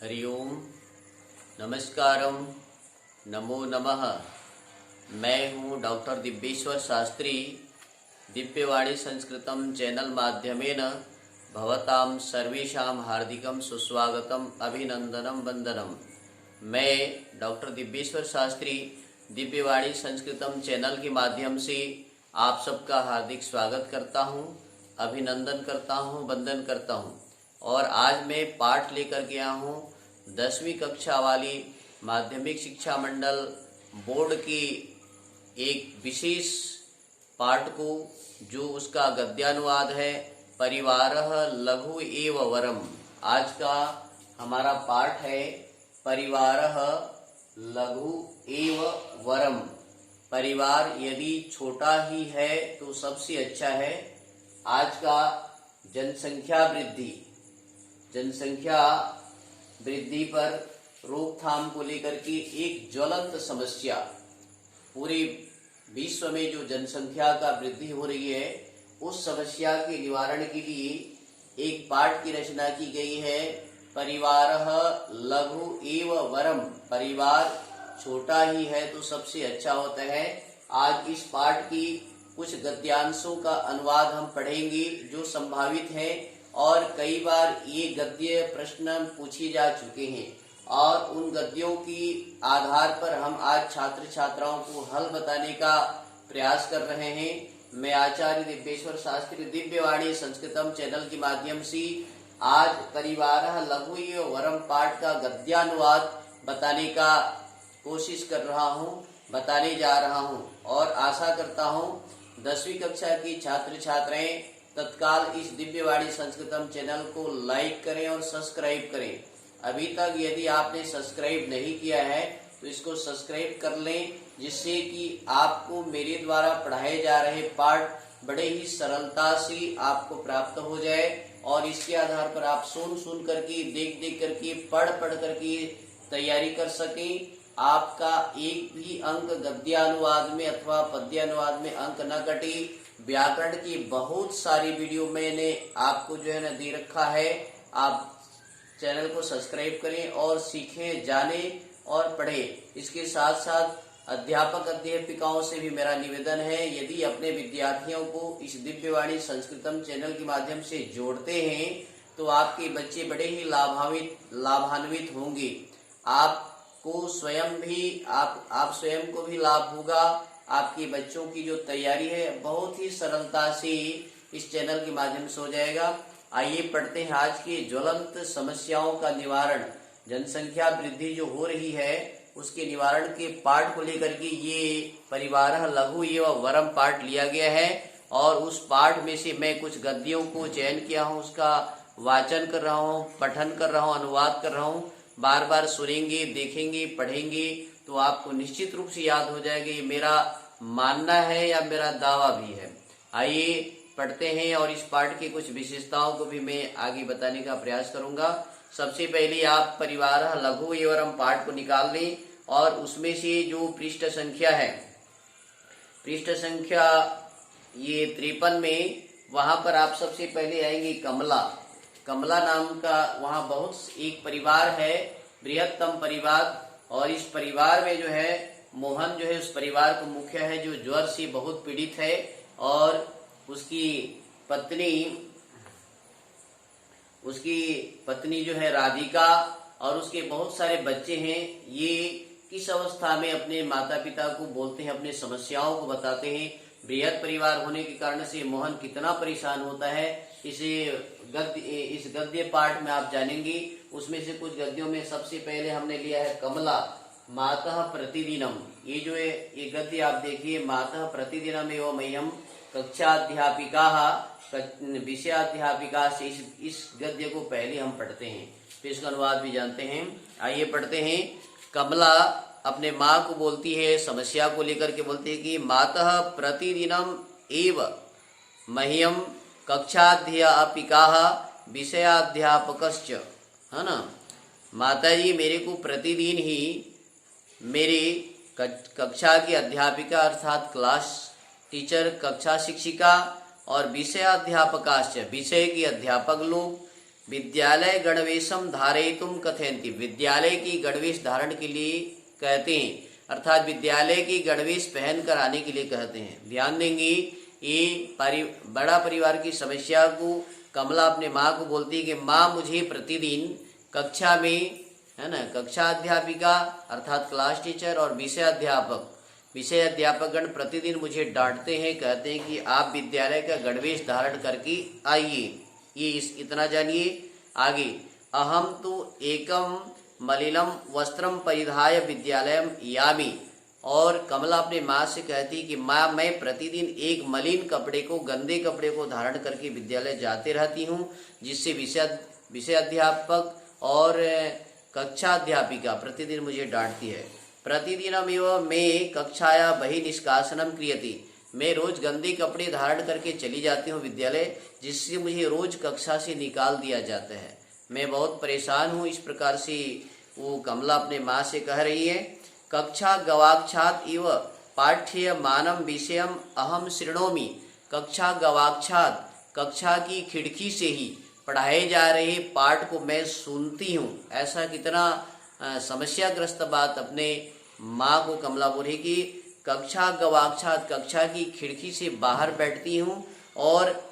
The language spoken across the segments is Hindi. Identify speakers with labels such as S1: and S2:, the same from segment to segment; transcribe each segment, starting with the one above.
S1: हरि ओम, नमस्कारम, नमो नमः। मैं हूँ डॉक्टर दिव्येश्वर शास्त्री। दिव्यवाणी संस्कृतम चैनल माध्यमेन भवतां सर्वेषां हार्दिकं सुस्वागतम अभिनंदनम वंदनम। मैं डॉक्टर दिव्येश्वर शास्त्री दिव्यवाणी संस्कृतम चैनल के माध्यम से आप सबका हार्दिक स्वागत करता हूँ, अभिनंदन करता हूँ, वंदन करता हूँ। और आज मैं पाठ लेकर गया हूँ 10वीं कक्षा वाली माध्यमिक शिक्षा मंडल बोर्ड की एक विशेष पाठ को, जो उसका गद्यानुवाद है परिवारः लघु एव वरम। आज का हमारा पाठ है परिवारः लघु एव वरम। परिवार यदि छोटा ही है तो सबसे अच्छा है। आज का जनसंख्या वृद्धि पर रोकथाम को लेकर के एक ज्वलंत समस्या, पूरे विश्व में जो जनसंख्या का वृद्धि हो रही है उस समस्या के निवारण के लिए एक पाठ की रचना की गई है। परिवारः लघु एव वरम। परिवार छोटा ही है तो सबसे अच्छा होता है। आज इस पाठ की कुछ गद्यांशों का अनुवाद हम पढ़ेंगे जो संभावित है, और कई बार ये गद्य प्रश्न पूछे जा चुके हैं और उन गद्यों की आधार पर हम आज छात्र छात्राओं को हल बताने का प्रयास कर रहे हैं। मैं आचार्य दिव्येश्वर शास्त्री दिव्यवाणी संस्कृतम चैनल के माध्यम से आज परिवारः लघु एव वरम पाठ का गद्यानुवाद बताने का कोशिश कर रहा हूँ, बताने जा रहा हूँ। और आशा करता हूँ 10वीं कक्षा की छात्र छात्राएं तत्काल इस दिव्यवाणी संस्कृतम चैनल को लाइक करें और सब्सक्राइब करें। अभी तक यदि आपने सब्सक्राइब नहीं किया है तो इसको सब्सक्राइब कर लें, जिससे कि आपको मेरे द्वारा पढ़ाए जा रहे पाठ बड़े ही सरलता से आपको प्राप्त हो जाए, और इसके आधार पर आप सुन करके, देख करके, पढ़ करके तैयारी कर सकें। आपका एक भी अंक गद्यानुवाद में अथवा पद्यानुवाद में अंक न कटे। व्याकरण की बहुत सारी वीडियो मैंने आपको जो है ना दे रखा है। आप चैनल को सब्सक्राइब करें और सीखें, जानें और पढ़ें। इसके साथ साथ अध्यापक अध्यापिकाओं से भी मेरा निवेदन है, यदि अपने विद्यार्थियों को इस दिव्यवाणी संस्कृतम चैनल के माध्यम से जोड़ते हैं तो आपके बच्चे बड़े ही लाभान्वित होंगे। आपको स्वयं भी आप स्वयं को भी लाभ होगा। आपके बच्चों की जो तैयारी है बहुत ही सरलता से इस चैनल के माध्यम से हो जाएगा। आइए पढ़ते हैं आज की ज्वलंत समस्याओं का निवारण। जनसंख्या वृद्धि जो हो रही है उसके निवारण के पाठ को लेकर के ये परिवारः लघु एव वरम पाठ लिया गया है, और उस पाठ में से मैं कुछ गद्यों को चयन किया हूँ, उसका वाचन कर रहा हूँ, पठन कर रहा हूँ, अनुवाद कर रहा हूँ। बार बार सुनेंगे, देखेंगे, पढ़ेंगे तो आपको निश्चित रूप से याद हो जाएगा। ये मेरा मानना है या मेरा दावा भी है। आइए पढ़ते हैं और इस पाठ की कुछ विशेषताओं को भी मैं आगे बताने का प्रयास करूंगा। सबसे पहले आप परिवारः लघु एव वरम पाठ को निकाल लें, और उसमें से जो पृष्ठ संख्या है, पृष्ठ संख्या ये 53 में, वहां पर आप सबसे पहले आएंगे कमला नाम का वहां बहुत एक परिवार है, बृहत्तम परिवार। और इस परिवार में जो है मोहन जो है उस परिवार का मुखिया है, जो ज्वर से बहुत पीड़ित है, और उसकी पत्नी जो है राधिका, और उसके बहुत सारे बच्चे हैं। ये किस अवस्था में अपने माता पिता को बोलते हैं, अपने समस्याओं को बताते हैं। बृहद परिवार होने के कारण से मोहन कितना परेशान होता है, इस गद्य पाठ में आप जानेंगे। उसमें से कुछ गद्यों में सबसे पहले हमने लिया है कमला मातः प्रतिदिनम। ये जो है ये गद्य आप देखिए, मातः प्रतिदिनम एवं मह्यम कक्षाध्यापिका विषयाध्यापिका से इस गद्य को पहले हम पढ़ते हैं, फिर इसका अनुवाद भी जानते हैं। आइए पढ़ते हैं। कमला अपने माँ को बोलती है, समस्या को लेकर के बोलती है कि मातः प्रतिदिनम एव मह्यम कक्षाध्यापिका विषयाध्यापकश्च, है ना। माता जी मेरे को प्रतिदिन ही मेरी कक्षा की अध्यापिका अर्थात क्लास टीचर, कक्षा शिक्षिका और विषयाध्यापकाश्च विषय के अध्यापक लोग विद्यालय गणवेशम धारयितुम कथयन्ति, विद्यालय की गणवेश धारण के लिए कहते हैं, अर्थात विद्यालय की गणवेश पहन कर आने के लिए कहते हैं। ध्यान देंगे, ये बड़ा परिवार की समस्या को कमला अपने माँ को बोलती है कि माँ मुझे प्रतिदिन कक्षा में, है ना, कक्षा अध्यापिका अर्थात क्लास टीचर और विषय अध्यापकगण प्रतिदिन मुझे डांटते हैं, कहते हैं कि आप विद्यालय का गणवेश धारण करके आइए। ये इतना जानिए। आगे, अहम तो एकम मलिनम वस्त्रम परिधाय विद्यालयम यामी, और कमला अपने माँ से कहती कि माँ मैं प्रतिदिन एक मलिन कपड़े को, गंदे कपड़े को धारण करके विद्यालय जाते रहती हूँ, जिससे विषय अध्यापक और कक्षा अध्यापिका प्रतिदिन मुझे डांटती है। प्रतिदिनमेव मैं कक्षाया बहिर्निष्कासनम क्रियति, मैं रोज गंदे कपड़े धारण करके चली जाती हूँ विद्यालय, जिससे मुझे रोज कक्षा से निकाल दिया जाता है। मैं बहुत परेशान हूँ। इस प्रकार से वो कमला अपने माँ से कह रही है। कक्षा गवाक्षात इव पाठ्य मानम विषयम अहम शृणोमि, कक्षा गवाक्षात, कक्षा की खिड़की से ही पढ़ाए जा रहे पाठ को मैं सुनती हूँ। ऐसा कितना समस्याग्रस्त बात अपने माँ को कमला बोली कि कक्षा गवाक्षात, कक्षा की खिड़की से बाहर बैठती हूँ और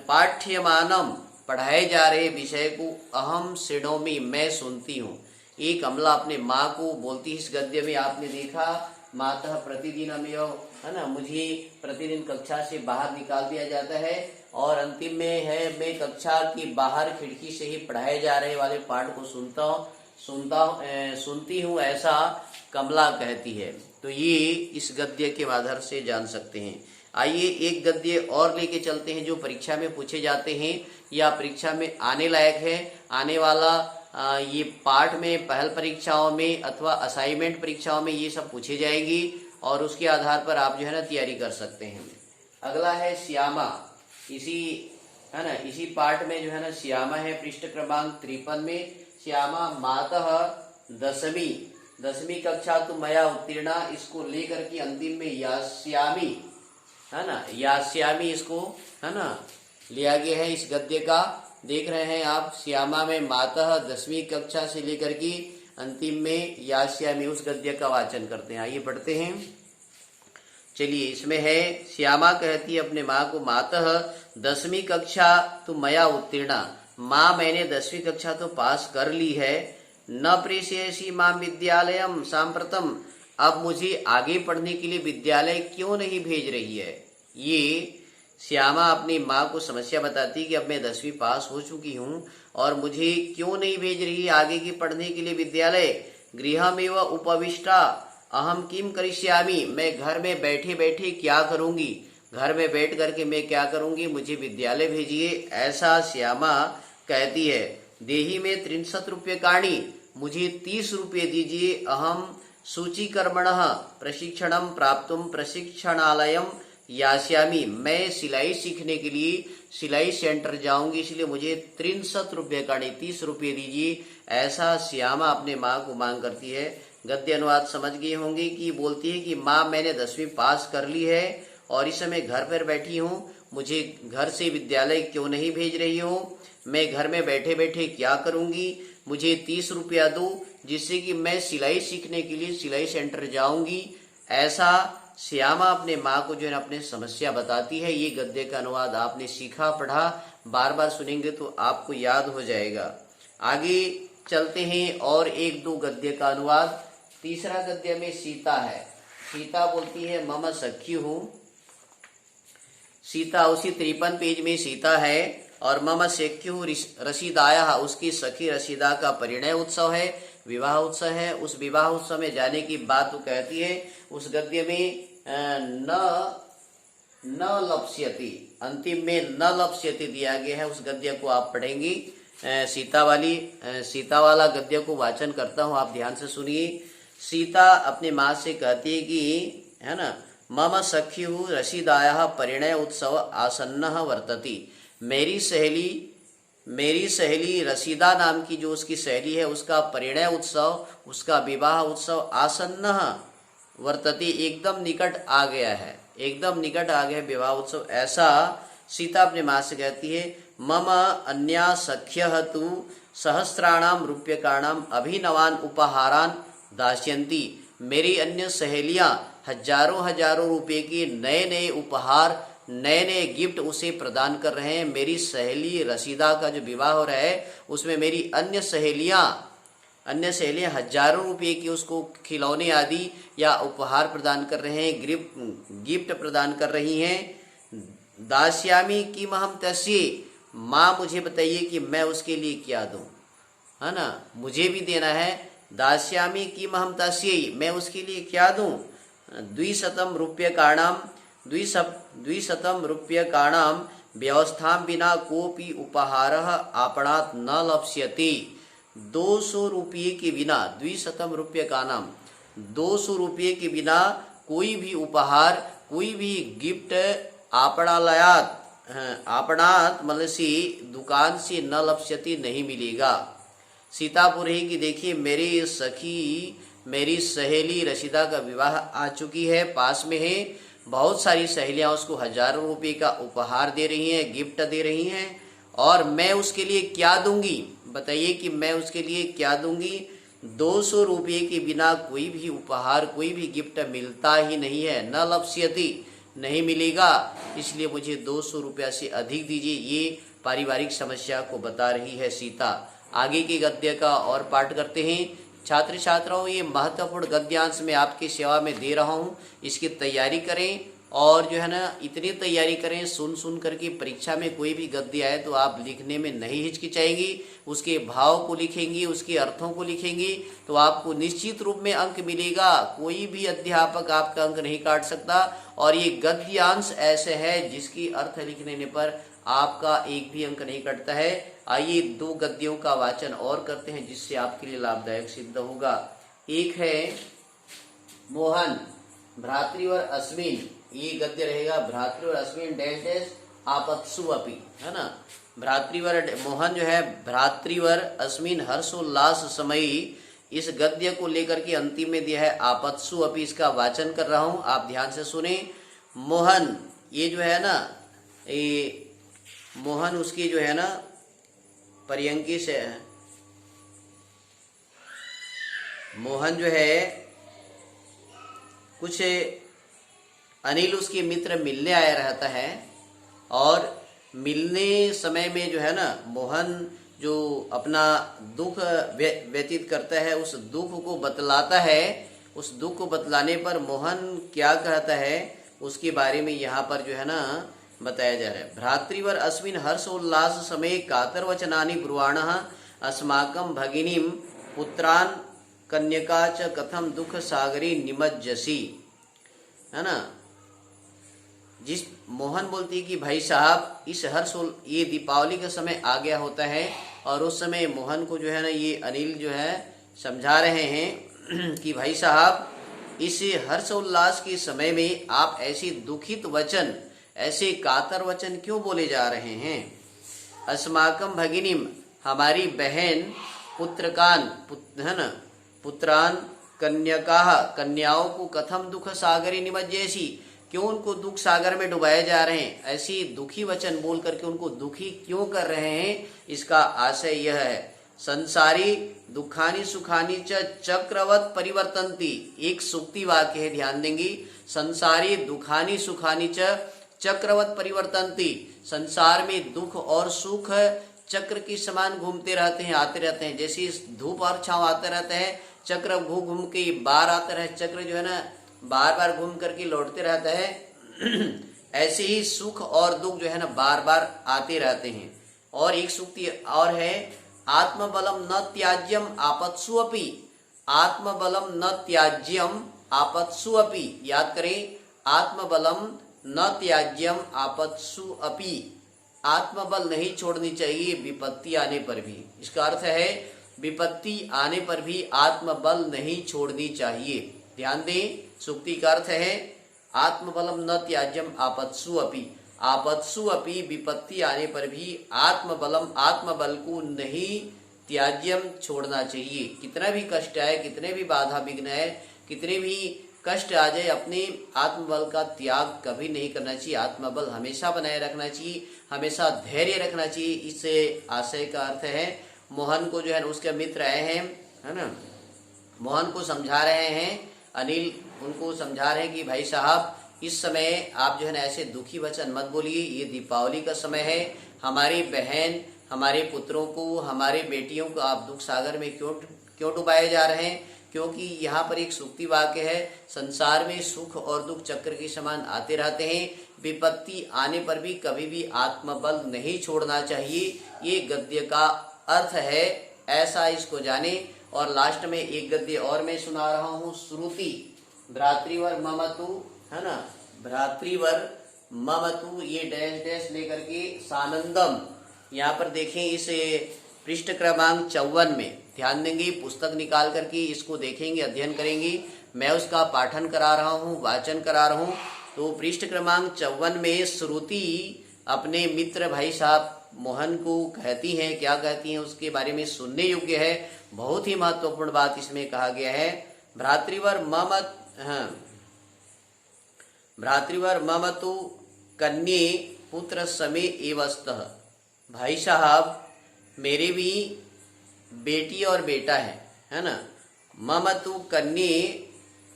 S1: पाठ्यमानम, पढ़ाए जा रहे विषय को अहम शृणोमि, मैं सुनती हूँ। ये कमला अपने माँ को बोलती है। इस गद्य में आपने देखा, मातः प्रतिदिनमेव, है ना, मुझे प्रतिदिन कक्षा से बाहर निकाल दिया जाता है, और अंतिम में है मैं कक्षा की बाहर खिड़की से ही पढ़ाए जा रहे वाले पाठ को सुनती हूँ, ऐसा कमला कहती है। तो ये इस गद्य के आधार से जान सकते हैं। आइए एक गद्य और लेके चलते हैं जो परीक्षा में पूछे जाते हैं या परीक्षा में आने लायक है। आने वाला ये पाठ में पहल परीक्षाओं में अथवा असाइनमेंट परीक्षाओं में ये सब पूछे जाएगी, और उसके आधार पर आप जो है ना तैयारी कर सकते हैं। अगला है श्यामा। इसी पाठ में जो है ना श्यामा है, पृष्ठ क्रमांक 53 में। श्यामा मातः दसवीं कक्षा तो मया उत्तीर्णा, इसको लेकर के अंतिम में यास्यामी, है ना, यास्यामी इसको, है ना, लिया गया है। इस गद्य का देख रहे हैं आप, श्यामा में मातः 10वीं कक्षा से लेकर के अंतिम में यास्यामी, उस गद्य का वाचन करते हैं। आइए पढ़ते हैं। चलिए, इसमें है, श्यामा कहती है अपने माँ को, मातः 10वीं कक्षा तो मया उत्तीर्णा, माँ मैंने 10वीं कक्षा तो पास कर ली है। न प्रेषयसि मां विद्यालयम सांप्रतम, अब मुझे आगे पढ़ने के लिए विद्यालय क्यों नहीं भेज रही है। ये श्यामा अपनी माँ को समस्या बताती कि अब मैं 10वीं पास हो चुकी हूँ और मुझे क्यों नहीं भेज रही आगे की पढ़ने के लिए विद्यालय। गृहमेव उपविष्टा अहम किम करिष्यामि, मैं घर में बैठे बैठे क्या करूँगी, घर में बैठ करके मैं क्या करूँगी, मुझे विद्यालय भेजिए, ऐसा श्यामा कहती है। देही में 63 रूप्यकाणि, मुझे 30 रुपये दीजिए। अहम सूचीकर्मणः प्रशिक्षणम प्राप्तुम प्रशिक्षणालयम यास्यामि, मैं सिलाई सीखने के लिए सिलाई सेंटर जाऊंगी, इसलिए मुझे 63 रूप्यकाणि 30 रुपये दीजिए, ऐसा श्यामा अपने माँ को मांग करती है। गद्य अनुवाद समझ गए होंगे कि बोलती है कि माँ मैंने 10वीं पास कर ली है और इस समय घर पर बैठी हूँ, मुझे घर से विद्यालय क्यों नहीं भेज रही हो, मैं घर में बैठे बैठे क्या करूँगी, मुझे 30 रुपया दो जिससे कि मैं सिलाई सीखने के लिए सिलाई सेंटर जाऊंगी, ऐसा श्यामा अपने माँ को जो है अपने समस्या बताती है। ये गद्य का अनुवाद आपने सीखा, पढ़ा, बार बार सुनेंगे तो आपको याद हो जाएगा। आगे चलते हैं और एक दो गद्य का अनुवाद। तीसरा गद्य में सीता है। सीता बोलती है मम सखी हूँ। सीता उसी 53 पेज में सीता है और मम सख्यु रसीदाया, उसकी सखी रसीदा का परिणय उत्सव है, विवाह उत्सव है। उस विवाह उत्सव में जाने की बात वो कहती है। उस गद्य में न लप्स्यति, अंतिम में न लप्स्यति दिया गया है। उस गद्य को आप पढ़ेंगी। सीता वाला गद्य को वाचन करता हूँ, आप ध्यान से सुनिए। सीता अपने माँ से कहती है कि, है ना, मम सख्यु रसीदाया परिणय उत्सव आसन्नः वर्तति, मेरी सहेली रसीदा नाम की जो उसकी सहेली है, उसका परिणय उत्सव, उसका विवाह उत्सव आसन्नः वर्तति, एकदम निकट आ गया है, एकदम निकट आ गया विवाह उत्सव, ऐसा सीता अपने माँ से कहती है। मम अन्या सख्यः तु सहस्राणां रूप्यकाणां अभिनवान उपहारान दास्यन्ति। मेरी अन्य सहेलियां हजारों हजारों रुपए के नए नए उपहार, नए नए गिफ्ट उसे प्रदान कर रहे हैं। मेरी सहेली रशीदा का जो विवाह हो रहा है उसमें मेरी अन्य सहेलियां हजारों रुपए की उसको खिलौने आदि या उपहार प्रदान कर रहे हैं, गिफ्ट प्रदान कर रही हैं। दास्यामी की महम तस्ये, माँ मुझे बताइए कि मैं उसके लिए क्या दूं, है ना, मुझे भी देना है। दास्यामी की महम तस्ये, मैं उसके लिए क्या दूं। द्विशतम रूप्यकाणां व्यवस्थां विना कोपी उपहारः आपणात् न लप्स्यति। 200 रुपये के बिना, 200 रूप्यकाणां, 200 रुपये के बिना कोई भी उपहार, कोई भी गिफ्ट आपणात मतलब से दुकान से न लप्स्यति, नहीं मिलेगा। सीतापुर ही की देखिए, मेरी सखी, मेरी सहेली रशीदा का विवाह आ चुकी है, पास में है। बहुत सारी सहेलियां उसको हजारों रुपए का उपहार दे रही हैं, गिफ्ट दे रही हैं, और मैं उसके लिए क्या दूंगी, बताइए कि मैं उसके लिए क्या दूंगी। 200 रुपये के बिना कोई भी उपहार, कोई भी गिफ्ट मिलता ही नहीं है। न लप्स्यति, नहीं मिलेगा, इसलिए मुझे 200 रुपया से अधिक दीजिए। ये पारिवारिक समस्या को बता रही है सीता। आगे के गद्य का और पाठ करते हैं। छात्र छात्राओं, ये महत्वपूर्ण गद्यांश मैं आपकी सेवा में दे रहा हूँ, इसकी तैयारी करें और जो है ना इतनी तैयारी करें, सुन करके परीक्षा में कोई भी गद्य आए तो आप लिखने में नहीं हिचकिचाएंगी, उसके भाव को लिखेंगी, उसके अर्थों को लिखेंगी, तो आपको निश्चित रूप में अंक मिलेगा। कोई भी अध्यापक आपका अंक नहीं काट सकता। और ये गद्यांश ऐसे है जिसकी अर्थ लिखने पर आपका एक भी अंक नहीं कटता है। आइए 2 गद्यों का वाचन और करते हैं जिससे आपके लिए लाभदायक सिद्ध होगा। एक है मोहन भ्रातृवर अस्मिन, ये गद्य रहेगा, भ्रातृवर अस्मिन डैश डैश आपत्सु अपि, है ना। भ्रातृवर, मोहन जो है भ्रातृवर अस्मिन हर्षोल्लास समयी, इस गद्य को लेकर के अंतिम में दिया है आपत्सु अपि। इसका वाचन कर रहा हूं, आप ध्यान से सुने। मोहन, ये जो है ना, ये मोहन उसकी जो है ना पर्यंकी से, मोहन जो है कुछ अनिल उसके मित्र मिलने आया रहता है, और मिलने समय में जो है ना मोहन जो अपना दुख व्यतीत करता है, उस दुख को बतलाता है। उस दुख को बतलाने पर मोहन क्या कहता है उसके बारे में यहाँ पर जो है ना बताया जा रहा है। भ्रातृवर अस्मिन हर्षोल्लास समय कातर वचनानि ब्रुवाणः अस्माकं भगिनीं पुत्रान् कन्यका च कथम दुख सागरी निमज्जसी, है ना। जिस मोहन बोलती है कि भाई साहब इस ये दीपावली का समय आ गया होता है, और उस समय मोहन को जो है ना ये अनिल जो है समझा रहे हैं कि भाई साहब इस हर्षोल्लास के समय में आप ऐसे दुखित वचन, ऐसे कातर वचन क्यों बोले जा रहे हैं। अस्माकम भगिनीम, हमारी बहन, पुत्रकान, है ना, पुत्रान, कन्यका, कन्याओं को कथम दुख सागरी निमज्जेसी, क्यों उनको दुख सागर में डुबाए जा रहे हैं, ऐसी दुखी वचन बोल करके उनको दुखी क्यों कर रहे हैं। इसका आशय यह है, संसारी दुखानी सुखानी च चक्रवत परिवर्तन्ति, एक सूक्ति वाक्य है, ध्यान देंगी। संसारी दुखानी सुखानी च चक्रवत परिवर्तन्ति, संसार में दुख और सुख चक्र के समान घूमते रहते हैं, आते रहते हैं। जैसे धूप और छांव आते रहते हैं, चक्र घूम घूम के बार आता रहे, चक्र जो है ना बार बार घूम करके लौटते रहता है, ऐसे ही सुख और दुख जो है ना बार बार आते रहते हैं। और एक सूक्ति और है, आत्मबलम न त्याज्यम आपत्सु अपि, आत्मबलम न त्याज्यम आपत्सु अपि, याद करें, आत्मबलम न त्याज्यम आपत्सु अपि, आत्मबल नहीं छोड़नी चाहिए विपत्ति आने पर भी। इसका अर्थ है विपत्ति आने पर भी आत्मबल नहीं छोड़नी चाहिए। ध्यान दें, सूक्ति का अर्थ है आत्मबलम न त्याज्यम आपत्सु अपि, आपत्सु अपि, विपत्ति आने पर भी आत्मबलम, आत्मबल को नहीं त्याज्यम छोड़ना चाहिए। कितना भी कष्ट आए, कितने भी बाधा विघ्न है, कितने भी कष्ट आ जाए, अपने आत्मबल का त्याग कभी नहीं करना चाहिए। आत्मबल हमेशा बनाए रखना चाहिए, हमेशा धैर्य रखना चाहिए। इस आशय का अर्थ है मोहन को जो है उसके मित्र आए हैं, है ना, मोहन को समझा रहे हैं, अनिल उनको समझा रहे हैं कि भाई साहब इस समय आप जो है ना ऐसे दुखी वचन मत बोलिए, ये दीपावली का समय है, हमारी बहन हमारे पुत्रों को, हमारे बेटियों को आप दुख सागर में क्यों डुबाए जा रहे हैं। क्योंकि यहाँ पर एक सूक्ति वाक्य है, संसार में सुख और दुख चक्र के समान आते रहते हैं, विपत्ति आने पर भी कभी भी आत्मबल नहीं छोड़ना चाहिए। ये गद्य का अर्थ है, ऐसा इसको जाने। और लास्ट में एक गद्य और मैं सुना रहा हूँ, श्रुति भ्रातृवर ममतु, है ना, भ्रातृवर ममतु, ये डैश डैश लेकर के सानंदम। यहाँ पर देखें इस पृष्ठ क्रमांक 54 में ध्यान देंगे, पुस्तक निकाल करके इसको देखेंगे, अध्ययन करेंगे। मैं उसका पाठन करा रहा हूँ, वाचन करा रहा हूँ। तो पृष्ठ क्रमांक 54 में श्रुति अपने मित्र भाई साहब मोहन को कहती हैं, क्या कहती हैं उसके बारे में सुनने योग्य है। बहुत ही महत्वपूर्ण बात इसमें कहा गया है, भ्रातृवर ममत, भ्रातृवर ममतु कन्ये पुत्र समे एवस्तः। भाई साहब मेरे भी बेटी और बेटा है ना, ममतु कन्ये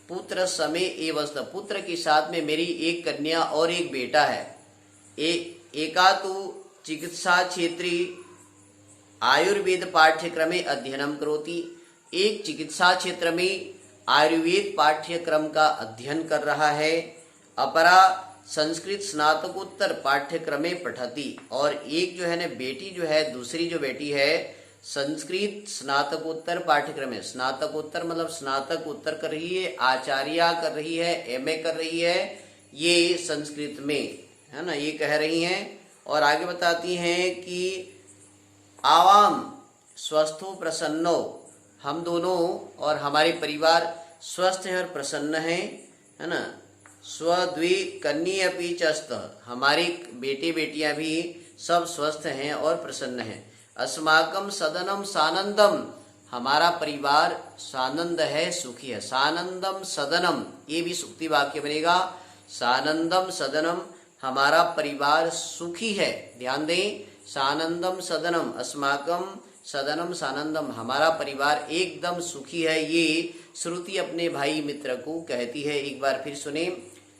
S1: पुत्र समे एवस्तः, पुत्र के साथ में मेरी एक कन्या और एक बेटा है। एका तो चिकित्सा क्षेत्री आयुर्वेद पाठ्यक्रमे अध्ययनम करोति, एक चिकित्सा क्षेत्र में आयुर्वेद पाठ्यक्रम का अध्ययन कर रहा है। अपरा संस्कृत स्नातकोत्तर पाठ्यक्रमे पठति, और एक जो है ना बेटी जो है, दूसरी जो बेटी है संस्कृत स्नातकोत्तर पाठ्यक्रम है। स्नातकोत्तर मतलब स्नातकोत्तर कर रही है, आचार्य कर रही है, एमए कर रही है, ये संस्कृत में, है ना, ये कह रही हैं। और आगे बताती हैं कि आवाम स्वस्थो प्रसन्नो, हम दोनों और हमारे परिवार स्वस्थ है और प्रसन्न है ना। स्वद्वि कन्या अपि चस्त, हमारी बेटे बेटियां भी सब स्वस्थ हैं और प्रसन्न हैं। अस्माकम सदनम सानंदम, हमारा परिवार सानंद है, सुखी है। सानंदम सदनम, ये भी सुक्ति वाक्य बनेगा। सानंदम सदनम, हमारा परिवार सुखी है। ध्यान दें, सानंदम सदनम, अस्माकम सदनम सानंदम, हमारा परिवार एकदम सुखी है। ये श्रुति अपने भाई मित्र को कहती है। एक बार फिर सुने,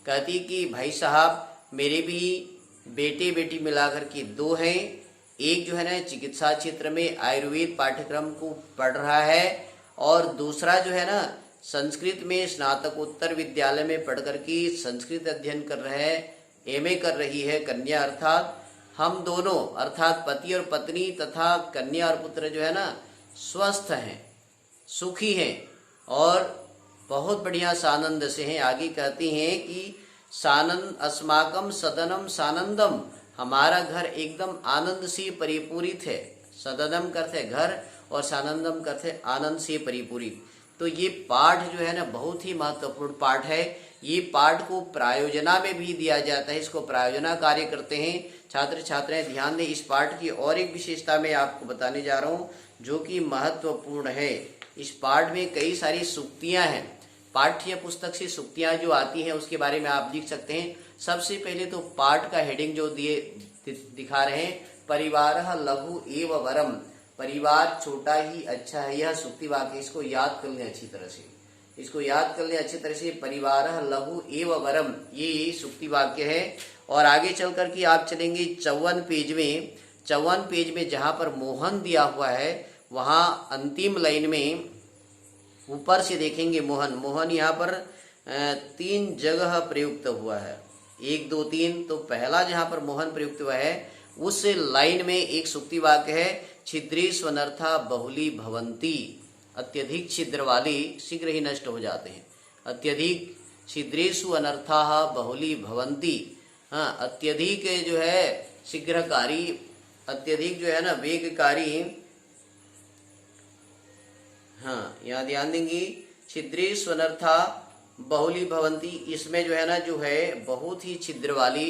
S1: कहती कि भाई साहब मेरे भी बेटे बेटी मिलाकर के 2 हैं। एक जो है ना चिकित्सा क्षेत्र में आयुर्वेद पाठ्यक्रम को पढ़ रहा है, और दूसरा जो है ना संस्कृत में स्नातकोत्तर विद्यालय में पढ़ करके संस्कृत अध्ययन कर रहे हैं, एमए कर रही है कन्या। अर्थात हम दोनों, अर्थात पति और पत्नी तथा कन्या और पुत्र जो है ना स्वस्थ हैं, सुखी हैं और बहुत बढ़िया सानंद से हैं। आगे कहती हैं कि सानंद अस्माकम सदनम सानंदम, हमारा घर एकदम आनंद से परिपूरित है। सदनम करते घर और सानंदम करते आनंद से परिपूरित। तो ये पाठ जो है ना बहुत ही महत्वपूर्ण पाठ है। ये पाठ को प्रायोजना में भी दिया जाता है, इसको प्रायोजना कार्य करते हैं छात्र छात्राएं। ध्यान दें, इस पाठ की और एक विशेषता मैं आपको बताने जा रहा हूँ जो कि महत्वपूर्ण है। इस पाठ में कई सारी सूक्तियां हैं, पाठ्य पुस्तक से सूक्तियां जो आती हैं उसके बारे में आप लिख सकते हैं। सबसे पहले तो पाठ का हेडिंग जो दिखा रहे हैं, परिवार लघु एव वरम, परिवार छोटा ही अच्छा है। यह सूक्ति वाक्य, इसको याद कर लें अच्छी तरह से, इसको याद कर लें अच्छी तरह से। परिवार लघु एव वरम, ये सूक्ति वाक्य है। और आगे चल कर के आप चलेंगे 54 पेज में। 54 पेज में जहां पर मोहन दिया हुआ है वहां अंतिम लाइन में ऊपर से देखेंगे मोहन। मोहन यहाँ पर 3 जगह प्रयुक्त हुआ है, 1 2 3। तो पहला जहां पर मोहन प्रयुक्त हुआ है उस लाइन में एक सूक्ति वाक्य है, छिद्रेषु अनर्था बहुली भवंती, अत्यधिक छिद्र वाले शीघ्र ही नष्ट हो जाते हैं। अत्यधिक छिद्रेषु अनर्था बहुली भवंती, हाँ, अत्यधिक जो है शीघ्रकारी, अत्यधिक जो है ना वेगकारी, हाँ, यहाँ ध्यान देंगे, छिद्रेषु अनर्था बहुली भवंती, इसमें जो है ना जो है बहुत ही छिद्र वाली,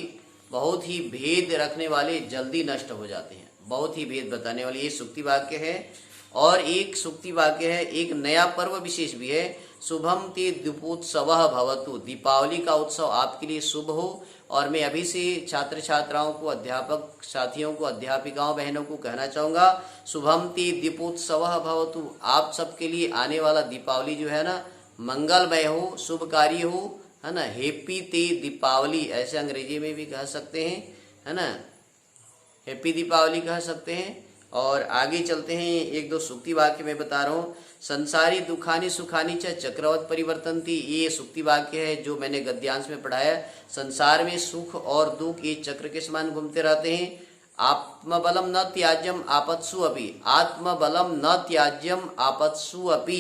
S1: बहुत ही भेद रखने वाले जल्दी नष्ट हो जाते हैं। बहुत ही भेद बताने वाली ये सूक्ति वाक्य है। और एक सूक्ति वाक्य है, एक नया पर्व विशेष भी है। शुभम ते दीपोत्सवः भवतु, दीपावली का उत्सव आपके लिए शुभ हो। और मैं अभी से छात्र छात्राओं को, अध्यापक साथियों को, अध्यापिकाओं बहनों को कहना चाहूँगा, शुभम ते दीपोत्सवः भवतु, आप सबके लिए आने वाला दीपावली जो है ना मंगलमय हो, शुभकारी हो, है ना। हैप्पी ते दीपावली ऐसे अंग्रेजी में भी कह सकते हैं, है ना, हैप्पी दीपावली कह सकते हैं। और आगे चलते हैं, एक दो सूक्ति वाक्य मैं बता रहा हूँ। संसारी दुखानी सुखानी च चक्रवत परिवर्तनती, ये सूक्ति वाक्य है जो मैंने गद्यांश में पढ़ाया। संसार में सुख और दुख ये चक्र के समान घूमते रहते हैं। आत्मबलम न त्याज्यम आपत्सु अपि, आत्मबलम न त्याज्यम आपत्सु अपि,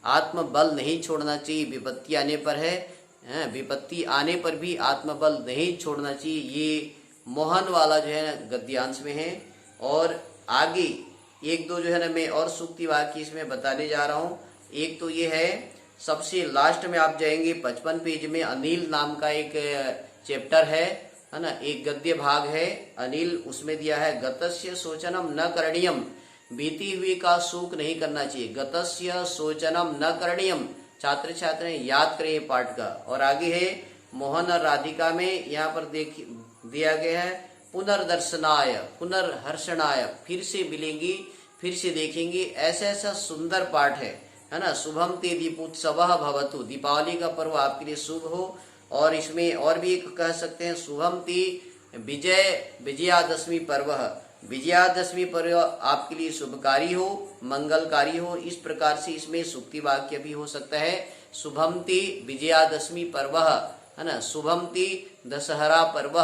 S1: आत्मबल नहीं छोड़ना चाहिए विपत्ति आने पर है, विपत्ति आने पर भी आत्मबल नहीं छोड़ना चाहिए। ये मोहन वाला जो है ना गद्यांश में है। और आगे एक दो जो है ना मैं और सूक्ति वाक्य इसमें बताने जा रहा हूँ। एक तो ये है, सबसे लास्ट में आप जाएंगे 55 पेज में, अनिल नाम का एक चैप्टर है ना, एक गद्य भाग है अनिल, उसमें दिया है गतस्य शोचनम न करणीयम, बीती हुई का शोक नहीं करना चाहिए। गतस्य शोचनम न करणीयम, छात्र छात्राएं याद करें पाठ का। और आगे है मोहन और राधिका में, यहाँ पर दिया गया है पुनर्दर्शनाय पुनर्हर्षणाय, फिर से मिलेंगी, फिर से देखेंगे, ऐसा ऐसा सुंदर पाठ है ना। शुभम ते दीपोत्सवः भवतु, दीपावली का पर्व आपके लिए शुभ हो। और इसमें और भी एक कह सकते हैं, शुभम ते विजयादशमी पर्व, विजयादशमी पर्व आपके लिए शुभकारी हो, मंगलकारी हो। इस प्रकार से इसमें सूक्ति वाक्य भी हो सकता है, शुभम ते विजयादशमी पर्व, है ना, शुभम ते दशहरा पर्व।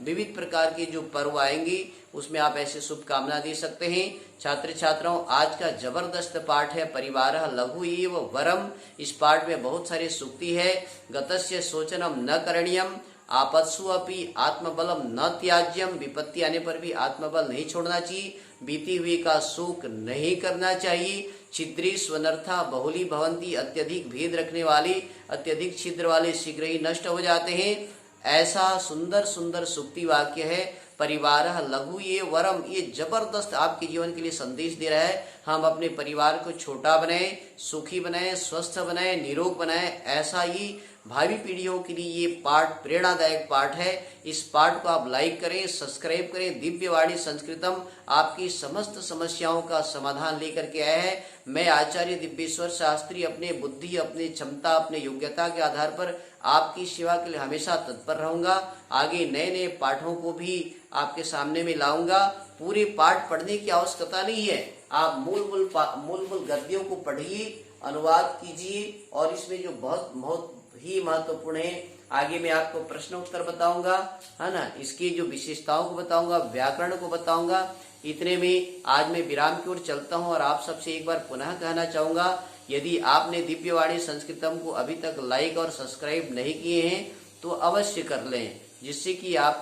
S1: विविध प्रकार के जो पर्व आएंगे उसमें आप ऐसे शुभकामना दे सकते हैं। छात्र छात्राओं, आज का जबरदस्त पाठ है परिवारः लघु एव वरम। इस पाठ में बहुत सारे सूक्ति है। गतस्य शोचनम न करणीयम, आपत्सु अपि आत्मबलम न त्याज्यम, विपत्ति आने पर भी आत्मबल नहीं छोड़ना चाहिए, बीती हुई का शोक नहीं करना चाहिए। छिद्री स्वनर्था बहुली भवंती, अत्यधिक भेद रखने वाले, अत्यधिक छिद्र वाले शीघ्र ही नष्ट हो जाते हैं। ऐसा सुंदर सुंदर सूक्ति वाक्य है। परिवार लघु ये वरम, ये जबरदस्त आपके जीवन के लिए संदेश दे रहा है। हम अपने परिवार को छोटा बनाएं, सुखी बनाएं, स्वस्थ बनाएं, निरोग बनाएं। ऐसा ही भावी पीढ़ियों के लिए ये पाठ प्रेरणादायक पाठ है। इस पाठ को आप लाइक करें, सब्सक्राइब करें। दिव्यवाणी संस्कृतम आपकी समस्त समस्याओं का समाधान लेकर के आया है। मैं आचार्य दिव्येश्वर शास्त्री अपने बुद्धि, अपनी क्षमता, अपने योग्यता के आधार पर आपकी सेवा के लिए हमेशा तत्पर रहूंगा। आगे नए नए पाठों को भी आपके सामने में लाऊंगा। पूरे पाठ पढ़ने की आवश्यकता नहीं है, आप मूल गद्यों को पढ़िए, अनुवाद कीजिए। और इसमें जो बहुत बहुत ही महत्वपूर्ण है, आगे मैं आपको प्रश्न उत्तर बताऊंगा, है ना, इसकी जो विशेषताओं को बताऊंगा, व्याकरण को बताऊंगा। इतने में आज मैं विराम की ओर चलता हूं। और आप सबसे एक बार पुनः कहना चाहूंगा, यदि आपने दिव्यवाणी संस्कृतम को अभी तक लाइक और सब्सक्राइब नहीं किए हैं तो अवश्य कर लें, जिससे कि आप